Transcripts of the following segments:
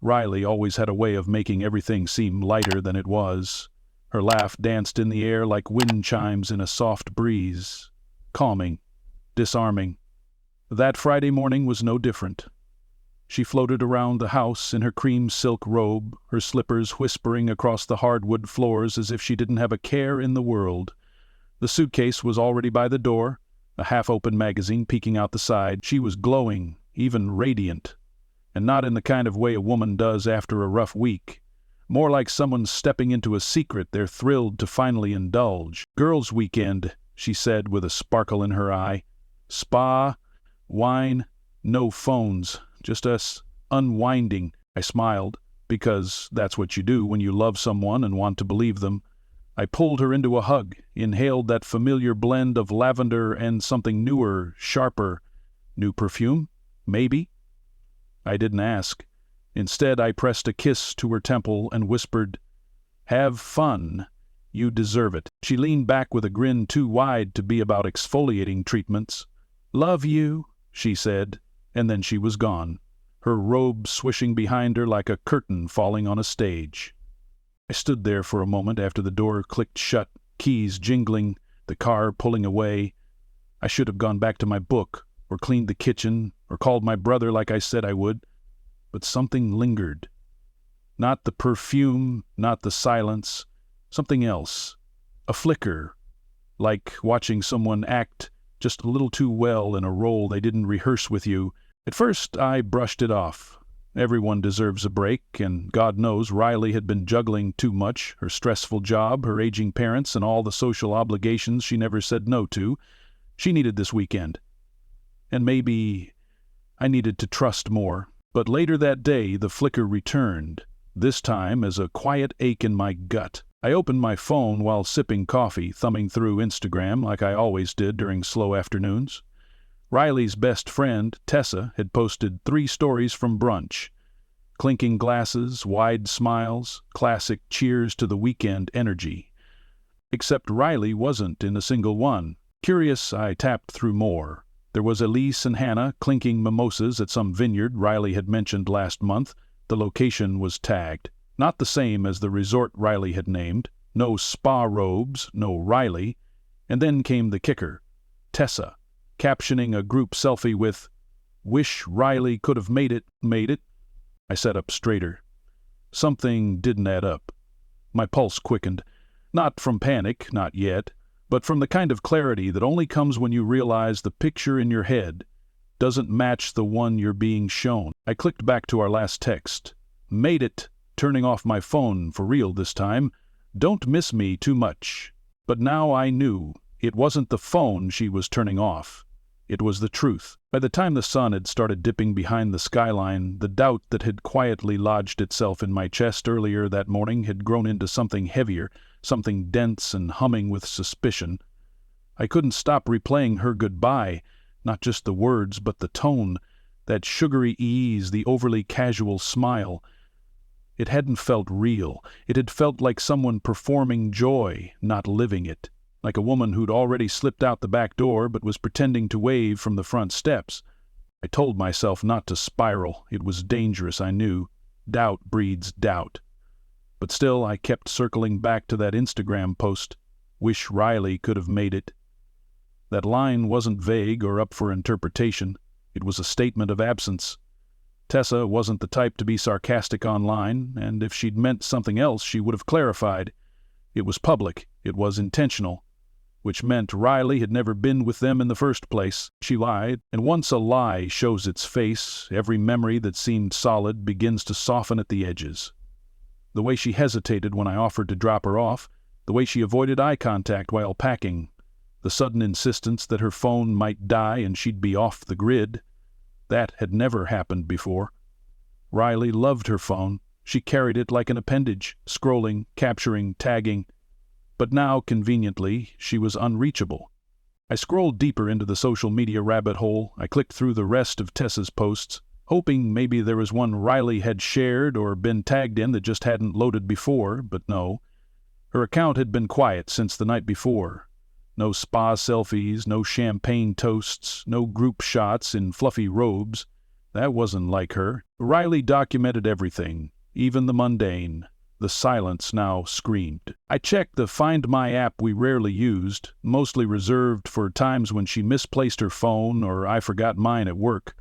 Riley always had a way of making everything seem lighter than it was. Her laugh danced in the air like wind chimes in a soft breeze. Calming, disarming. That Friday morning was no different. She floated around the house in her cream silk robe, her slippers whispering across the hardwood floors as if she didn't have a care in the world. The suitcase was already by the door, a half-open magazine peeking out the side. She was glowing, even radiant, and not in the kind of way a woman does after a rough week. More like someone stepping into a secret they're thrilled to finally indulge. "Girls' weekend," she said with a sparkle in her eye. "Spa, wine, no phones. Just us unwinding." I smiled, because that's what you do when you love someone and want to believe them. I pulled her into a hug, inhaled that familiar blend of lavender and something newer, sharper. New perfume? Maybe? I didn't ask. Instead, I pressed a kiss to her temple and whispered, "Have fun. You deserve it." She leaned back with a grin too wide to be about exfoliating treatments. "Love you," she said. And then she was gone, her robe swishing behind her like a curtain falling on a stage. I stood there for a moment after the door clicked shut, keys jingling, the car pulling away. I should have gone back to my book, or cleaned the kitchen, or called my brother like I said I would. But something lingered. Not the perfume, not the silence, something else. A flicker, like watching someone act just a little too well in a role they didn't rehearse with you. At first, I brushed it off. Everyone deserves a break, and God knows Riley had been juggling too much, her stressful job, her aging parents, and all the social obligations she never said no to. She needed this weekend. And maybe I needed to trust more. But later that day, the flicker returned, this time as a quiet ache in my gut. I opened my phone while sipping coffee, thumbing through Instagram like I always did during slow afternoons. Riley's best friend, Tessa, had posted 3 stories from brunch. Clinking glasses, wide smiles, classic cheers to the weekend energy. Except Riley wasn't in a single one. Curious, I tapped through more. There was Elise and Hannah clinking mimosas at some vineyard Riley had mentioned last month. The location was tagged. Not the same as the resort Riley had named. No spa robes, no Riley. And then came the kicker. Tessa, captioning a group selfie with, "Wish Riley could have made it." I sat up straighter. Something didn't add up. My pulse quickened. Not from panic, not yet, but from the kind of clarity that only comes when you realize the picture in your head doesn't match the one you're being shown. I clicked back to our last text. "Made it. Turning off my phone for real this time. Don't miss me too much." But now I knew it wasn't the phone she was turning off. It was the truth. By the time the sun had started dipping behind the skyline, the doubt that had quietly lodged itself in my chest earlier that morning had grown into something heavier, something dense and humming with suspicion. I couldn't stop replaying her goodbye, not just the words, but the tone, that sugary ease, the overly casual smile. It hadn't felt real. It had felt like someone performing joy, not living it. Like a woman who'd already slipped out the back door but was pretending to wave from the front steps. I told myself not to spiral. It was dangerous, I knew. Doubt breeds doubt. But still, I kept circling back to that Instagram post. "Wish Riley could have made it." That line wasn't vague or up for interpretation. It was a statement of absence. Tessa wasn't the type to be sarcastic online, and if she'd meant something else, she would have clarified. It was public. It was intentional. Which meant Riley had never been with them in the first place. She lied, and once a lie shows its face, every memory that seemed solid begins to soften at the edges. The way she hesitated when I offered to drop her off, the way she avoided eye contact while packing, the sudden insistence that her phone might die and she'd be off the grid, that had never happened before. Riley loved her phone. She carried it like an appendage, scrolling, capturing, tagging. But now, conveniently, she was unreachable. I scrolled deeper into the social media rabbit hole. I clicked through the rest of Tessa's posts, hoping maybe there was one Riley had shared or been tagged in that just hadn't loaded before, but no. Her account had been quiet since the night before. No spa selfies, no champagne toasts, no group shots in fluffy robes. That wasn't like her. Riley documented everything, even the mundane. The silence now screamed. I checked the Find My app we rarely used, mostly reserved for times when she misplaced her phone or I forgot mine at work.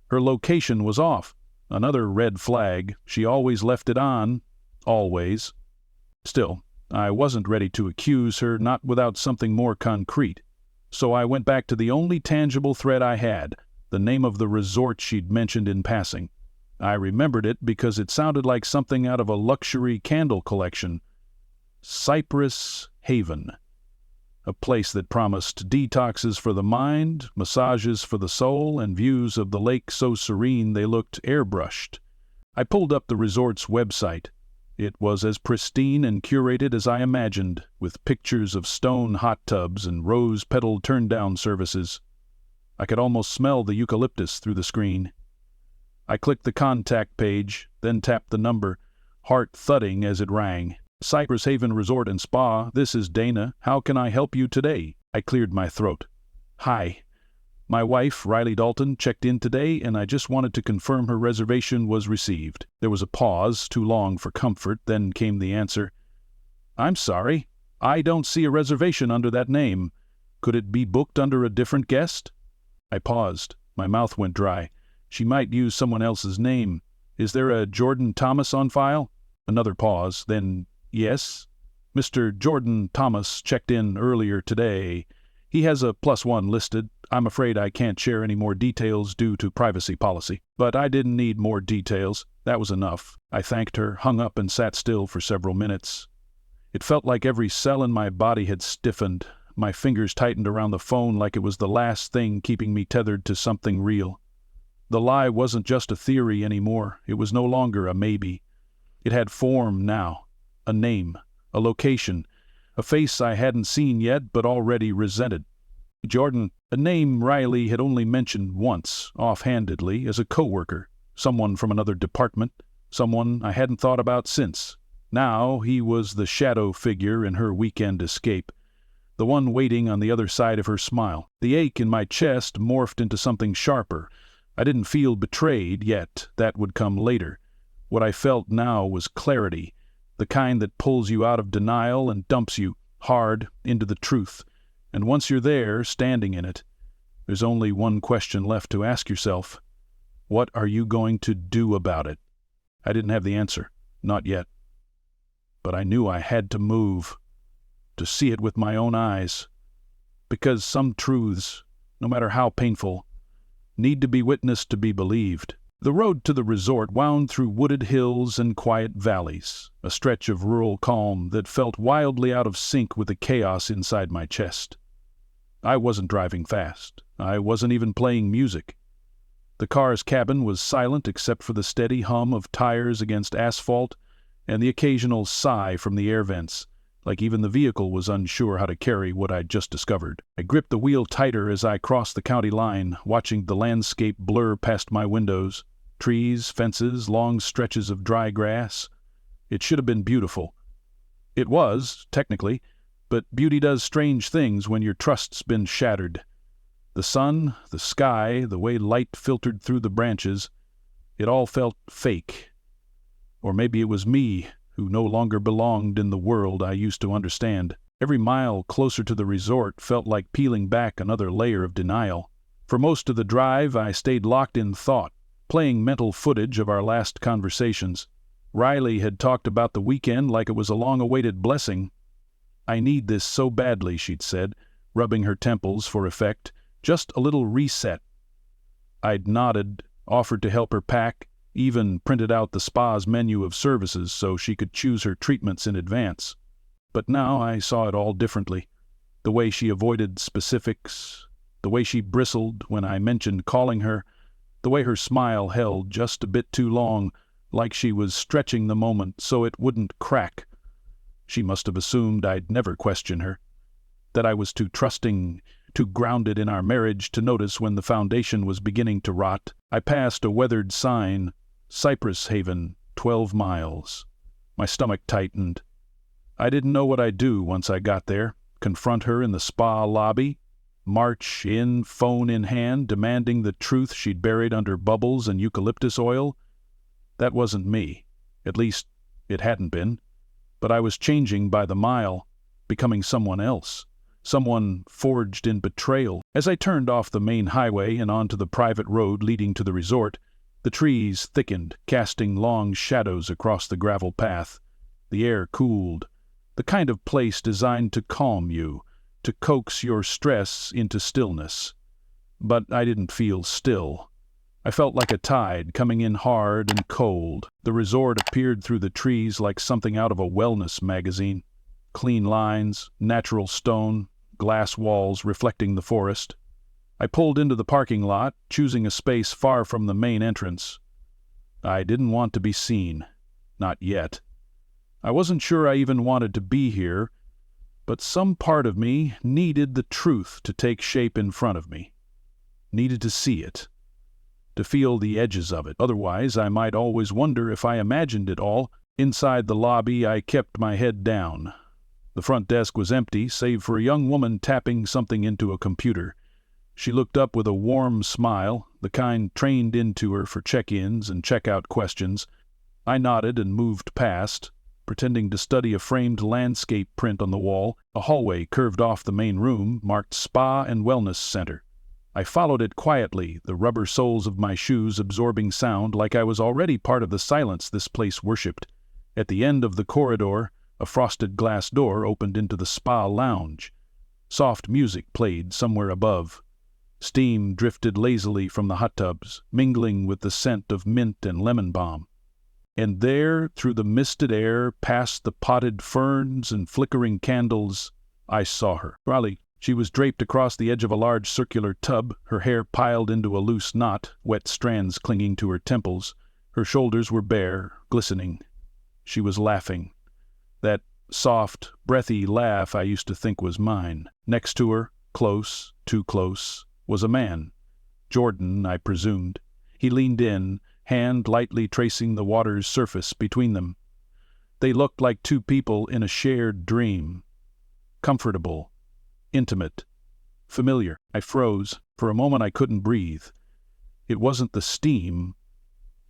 Her location was off. Another red flag. She always left it on. Always. Still, I wasn't ready to accuse her, not without something more concrete. So I went back to the only tangible thread I had, the name of the resort she'd mentioned in passing. I remembered it because it sounded like something out of a luxury candle collection. Cypress Haven. A place that promised detoxes for the mind, massages for the soul, and views of the lake so serene they looked airbrushed. I pulled up the resort's website. It was as pristine and curated as I imagined, with pictures of stone hot tubs and rose-petal turn-down services. I could almost smell the eucalyptus through the screen. I clicked the contact page, then tapped the number, heart thudding as it rang. Cypress Haven Resort and Spa, this is Dana. How can I help you today? I cleared my throat. Hi. My wife, Riley Dalton, checked in today, and I just wanted to confirm her reservation was received. There was a pause, too long for comfort, then came the answer. I'm sorry. I don't see a reservation under that name. Could it be booked under a different guest? I paused. My mouth went dry. She might use someone else's name. Is there a Jordan Thomas on file? Another pause, then, yes. Mr. Jordan Thomas checked in earlier today. He has a +1 listed. I'm afraid I can't share any more details due to privacy policy. But I didn't need more details. That was enough. I thanked her, hung up, and sat still for several minutes. It felt like every cell in my body had stiffened. My fingers tightened around the phone like it was the last thing keeping me tethered to something real. The lie wasn't just a theory anymore. It was no longer a maybe. It had form now. A name. A location. A face I hadn't seen yet but already resented. Jordan, a name Riley had only mentioned once, offhandedly, as a coworker. Someone from another department. Someone I hadn't thought about since. Now he was the shadow figure in her weekend escape. The one waiting on the other side of her smile. The ache in my chest morphed into something sharper. I didn't feel betrayed yet. That would come later. What I felt now was clarity, the kind that pulls you out of denial and dumps you, hard, into the truth. And once you're there, standing in it, there's only one question left to ask yourself. What are you going to do about it? I didn't have the answer. Not yet. But I knew I had to move. To see it with my own eyes. Because some truths, no matter how painful, need to be witnessed to be believed. The road to the resort wound through wooded hills and quiet valleys, a stretch of rural calm that felt wildly out of sync with the chaos inside my chest. I wasn't driving fast. I wasn't even playing music. The car's cabin was silent except for the steady hum of tires against asphalt and the occasional sigh from the air vents, like even the vehicle was unsure how to carry what I'd just discovered. I gripped the wheel tighter as I crossed the county line, watching the landscape blur past my windows. Trees, fences, long stretches of dry grass. It should have been beautiful. It was, technically, but beauty does strange things when your trust's been shattered. The sun, the sky, the way light filtered through the branches, it all felt fake. Or maybe it was me, who no longer belonged in the world I used to understand. Every mile closer to the resort felt like peeling back another layer of denial. For most of the drive, I stayed locked in thought, playing mental footage of our last conversations. Riley had talked about the weekend like it was a long-awaited blessing. I need this so badly, she'd said, rubbing her temples for effect. Just a little reset. I'd nodded, offered to help her pack, even printed out the spa's menu of services so she could choose her treatments in advance. But now I saw it all differently. The way she avoided specifics, the way she bristled when I mentioned calling her, the way her smile held just a bit too long, like she was stretching the moment so it wouldn't crack. She must have assumed I'd never question her, that I was too trusting, too grounded in our marriage to notice when the foundation was beginning to rot. I passed a weathered sign, Cypress Haven, 12 miles. My stomach tightened. I didn't know what I'd do once I got there. Confront her in the spa lobby? march in, phone in hand, demanding the truth she'd buried under bubbles and eucalyptus oil. That wasn't me. At least, it hadn't been. But I was changing by the mile, becoming someone else. Someone forged in betrayal. As I turned off the main highway and onto the private road leading to the resort, the trees thickened, casting long shadows across the gravel path. The air cooled. The kind of place designed to calm you, to coax your stress into stillness. But I didn't feel still. I felt like a tide coming in hard and cold. The resort appeared through the trees like something out of a wellness magazine. Clean lines, natural stone, glass walls reflecting the forest. I pulled into the parking lot, choosing a space far from the main entrance. I didn't want to be seen. Not yet. I wasn't sure I even wanted to be here, but some part of me needed the truth to take shape in front of me. Needed to see it. To feel the edges of it. Otherwise, I might always wonder if I imagined it all. Inside the lobby, I kept my head down. The front desk was empty, save for a young woman tapping something into a computer. She looked up with a warm smile, the kind trained into her for check-ins and check-out questions. I nodded and moved past, pretending to study a framed landscape print on the wall. A hallway curved off the main room, marked Spa and Wellness Center. I followed it quietly, the rubber soles of my shoes absorbing sound like I was already part of the silence this place worshipped. At the end of the corridor, a frosted glass door opened into the spa lounge. Soft music played somewhere above. Steam drifted lazily from the hot tubs, mingling with the scent of mint and lemon balm. And there, through the misted air, past the potted ferns and flickering candles, I saw her. Raleigh. She was draped across the edge of a large circular tub, her hair piled into a loose knot, wet strands clinging to her temples. Her shoulders were bare, glistening. She was laughing. That soft, breathy laugh I used to think was mine. Next to her, close, too close, was a man. Jordan, I presumed. He leaned in, hand lightly tracing the water's surface between them. They looked like two people in a shared dream. Comfortable. Intimate. Familiar. I froze. For a moment I couldn't breathe. It wasn't the steam.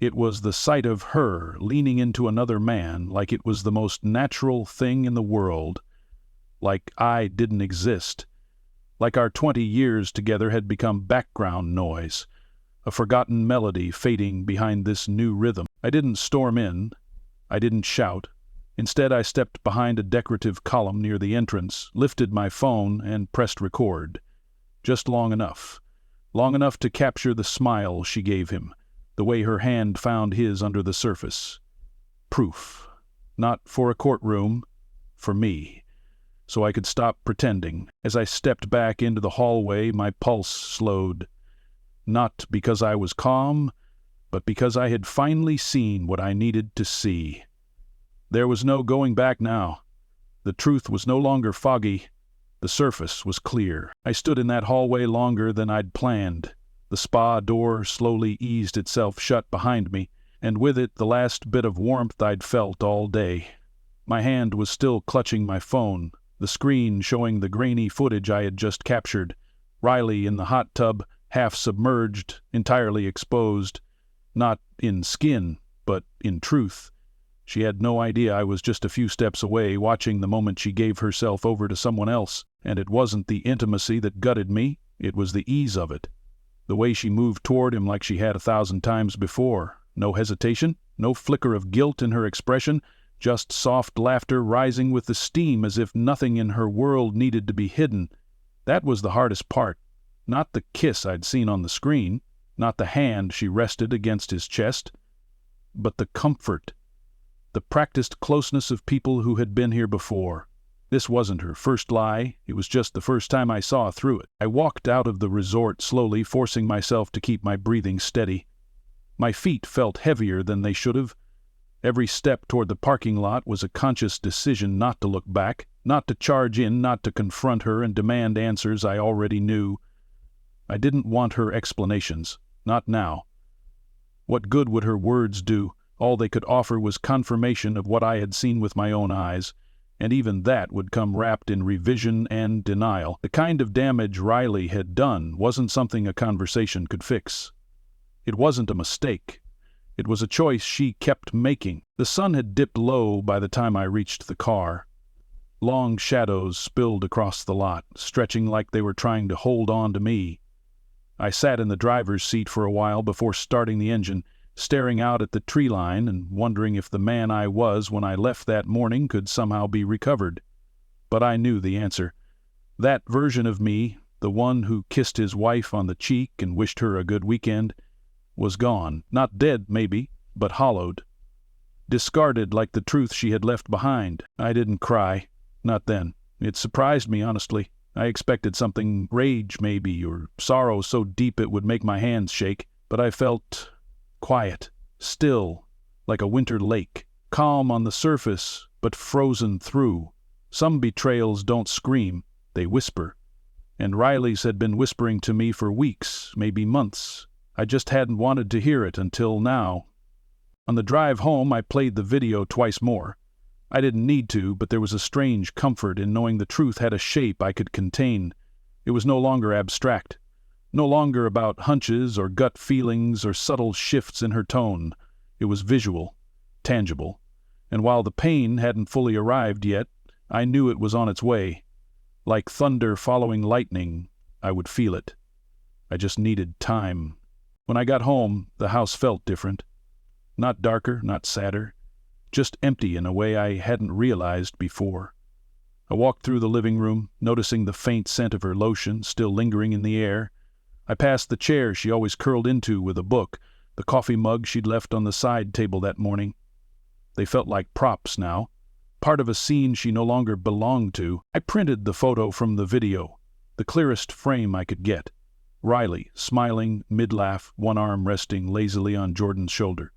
It was the sight of her leaning into another man like it was the most natural thing in the world. Like I didn't exist. Like our 20 years together had become background noise. A forgotten melody fading behind this new rhythm. I didn't storm in. I didn't shout. Instead, I stepped behind a decorative column near the entrance, lifted my phone, and pressed record. Just long enough. Long enough to capture the smile she gave him, the way her hand found his under the surface. Proof. Not for a courtroom, for me. So I could stop pretending. As I stepped back into the hallway, my pulse slowed. Not because I was calm, but because I had finally seen what I needed to see. There was no going back now. The truth was no longer foggy. The surface was clear. I stood in that hallway longer than I'd planned. The spa door slowly eased itself shut behind me, and with it the last bit of warmth I'd felt all day. My hand was still clutching my phone, the screen showing the grainy footage I had just captured. Riley in the hot tub, half submerged, entirely exposed. Not in skin, but in truth. She had no idea I was just a few steps away, watching the moment she gave herself over to someone else, and it wasn't the intimacy that gutted me, it was the ease of it. The way she moved toward him like she had 1,000 times before. No hesitation, no flicker of guilt in her expression, just soft laughter rising with the steam as if nothing in her world needed to be hidden. That was the hardest part. Not the kiss I'd seen on the screen, not the hand she rested against his chest, but the comfort. The practiced closeness of people who had been here before. This wasn't her first lie, it was just the first time I saw through it. I walked out of the resort slowly, forcing myself to keep my breathing steady. My feet felt heavier than they should have. Every step toward the parking lot was a conscious decision not to look back, not to charge in, not to confront her and demand answers I already knew. I didn't want her explanations, not now. What good would her words do? All they could offer was confirmation of what I had seen with my own eyes. and even that would come wrapped in revision and denial. The kind of damage Riley had done wasn't something a conversation could fix. It wasn't a mistake. It was a choice she kept making. The sun had dipped low by the time I reached the car. Long shadows spilled across the lot, stretching like they were trying to hold on to me. I sat in the driver's seat for a while before starting the engine, staring out at the tree line and wondering if the man I was when I left that morning could somehow be recovered. But I knew the answer. That version of me, the one who kissed his wife on the cheek and wished her a good weekend, was gone. Not dead, maybe, but hollowed. Discarded like the truth she had left behind. I didn't cry. Not then. It surprised me, honestly. I expected something, rage maybe, or sorrow so deep it would make my hands shake. But I felt quiet, still, like a winter lake. Calm on the surface, but frozen through. Some betrayals don't scream, they whisper. And Riley's had been whispering to me for weeks, maybe months. I just hadn't wanted to hear it until now. On the drive home, I played the video twice more. I didn't need to, but there was a strange comfort in knowing the truth had a shape I could contain. It was no longer abstract, no longer about hunches or gut feelings or subtle shifts in her tone. It was visual, tangible, and while the pain hadn't fully arrived yet, I knew it was on its way. Like thunder following lightning, I would feel it. I just needed time. When I got home, the house felt different. Not darker, not sadder, just empty in a way I hadn't realized before. I walked through the living room, noticing the faint scent of her lotion still lingering in the air. I passed the chair she always curled into with a book, the coffee mug she'd left on the side table that morning. They felt like props now, part of a scene she no longer belonged to. I printed the photo from the video, the clearest frame I could get. Riley, smiling, mid-laugh, one arm resting lazily on Jordan's shoulder.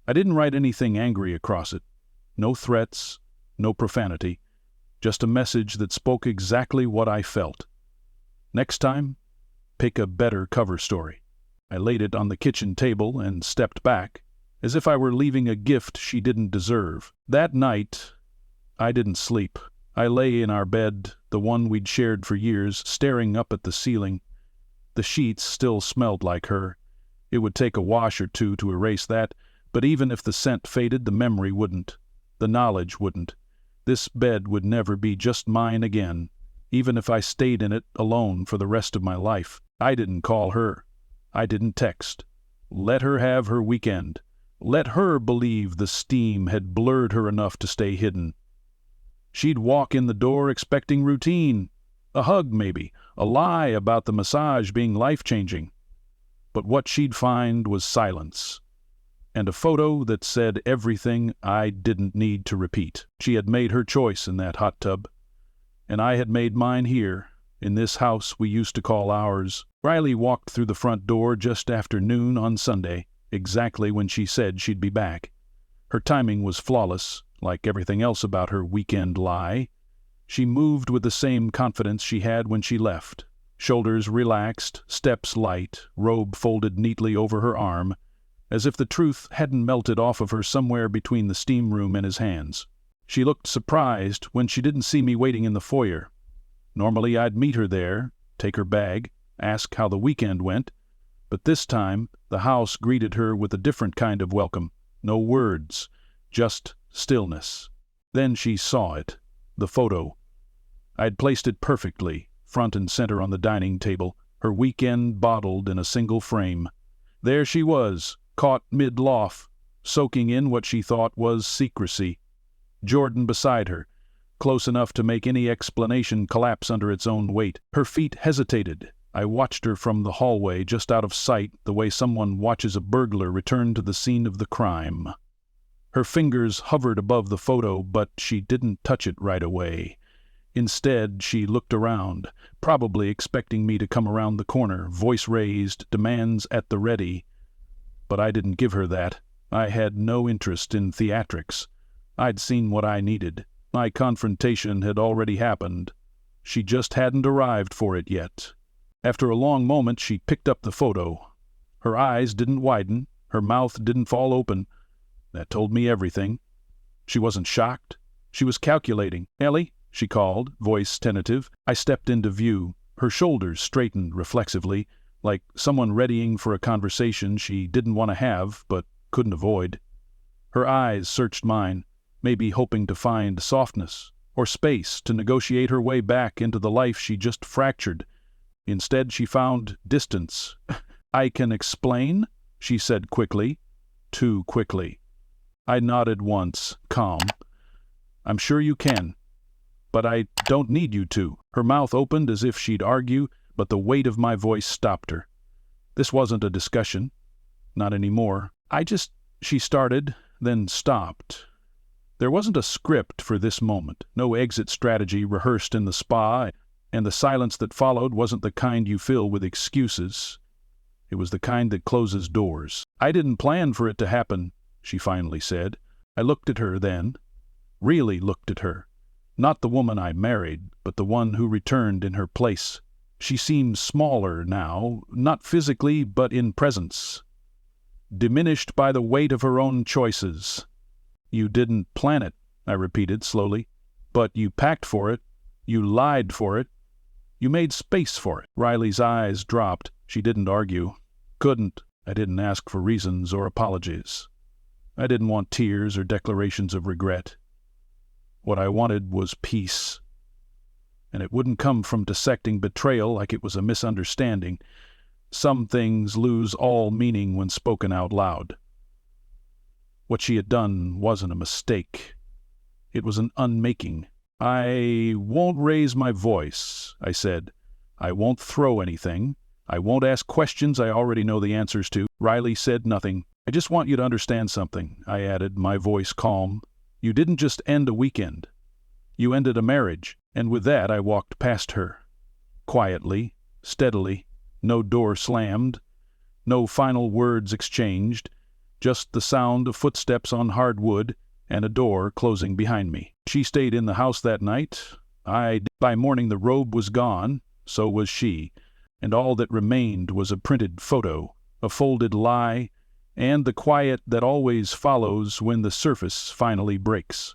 I didn't write anything angry across it. No threats, no profanity. Just a message that spoke exactly what I felt. Next time, pick a better cover story. I laid it on the kitchen table and stepped back, as if I were leaving a gift she didn't deserve. That night, I didn't sleep. I lay in our bed, the one we'd shared for years, staring up at the ceiling. The sheets still smelled like her. It would take a wash or two to erase that, but even if the scent faded, the memory wouldn't. The knowledge wouldn't. This bed would never be just mine again, even if I stayed in it alone for the rest of my life. I didn't call her. I didn't text. Let her have her weekend. Let her believe the steam had blurred her enough to stay hidden. She'd walk in the door expecting routine. A hug, maybe. A lie about the massage being life-changing. But what she'd find was silence. And a photo that said everything I didn't need to repeat. She had made her choice in that hot tub. And I had made mine here, in this house we used to call ours. Riley walked through the front door just after noon on Sunday, exactly when she said she'd be back. Her timing was flawless, like everything else about her weekend lie. She moved with the same confidence she had when she left. Shoulders relaxed, steps light, robe folded neatly over her arm, as if the truth hadn't melted off of her somewhere between the steam room and his hands. She looked surprised when she didn't see me waiting in the foyer. Normally I'd meet her there, take her bag, ask how the weekend went, but this time the house greeted her with a different kind of welcome. No words, just stillness. Then she saw it, the photo. I'd placed it perfectly, front and center on the dining table, her weekend bottled in a single frame. There she was, caught mid-loft, soaking in what she thought was secrecy. Jordan beside her, close enough to make any explanation collapse under its own weight. Her feet hesitated. I watched her from the hallway, just out of sight, the way someone watches a burglar return to the scene of the crime. Her fingers hovered above the photo, but she didn't touch it right away. Instead, she looked around, probably expecting me to come around the corner, voice raised, demands at the ready. But I didn't give her that. I had no interest in theatrics. I'd seen what I needed. My confrontation had already happened. She just hadn't arrived for it yet. After a long moment, she picked up the photo. Her eyes didn't widen, her mouth didn't fall open. That told me everything. She wasn't shocked, She was calculating. "Ellie," she called, voice tentative. I stepped into view. Her shoulders straightened reflexively, like someone readying for a conversation she didn't want to have, but couldn't avoid. Her eyes searched mine, maybe hoping to find softness or space to negotiate her way back into the life she just fractured. Instead, she found distance. "I can explain," she said quickly. Too quickly. I nodded once, calm. "I'm sure you can. But I don't need you to." Her mouth opened as if she'd argue, but the weight of my voice stopped her. This wasn't a discussion. Not anymore. She started, then stopped. There wasn't a script for this moment, no exit strategy rehearsed in the spa, and the silence that followed wasn't the kind you fill with excuses. It was the kind that closes doors. "I didn't plan for it to happen," she finally said. I looked at her then. Really looked at her. Not the woman I married, but the one who returned in her place. She seemed smaller now, not physically, but in presence. Diminished by the weight of her own choices. "You didn't plan it," I repeated slowly. "But you packed for it. You lied for it. You made space for it." Riley's eyes dropped. She didn't argue. Couldn't. I didn't ask for reasons or apologies. I didn't want tears or declarations of regret. What I wanted was peace. And it wouldn't come from dissecting betrayal like it was a misunderstanding. Some things lose all meaning when spoken out loud. What she had done wasn't a mistake. It was an unmaking. "I won't raise my voice," I said. "I won't throw anything. I won't ask questions I already know the answers to." Riley said nothing. "I just want you to understand something," I added, my voice calm. "You didn't just end a weekend. You ended a marriage." And with that I walked past her. Quietly, steadily, no door slammed, no final words exchanged, just the sound of footsteps on hard wood and a door closing behind me. She stayed in the house that night. By morning the robe was gone, so was she, and all that remained was a printed photo, a folded lie, and the quiet that always follows when the surface finally breaks.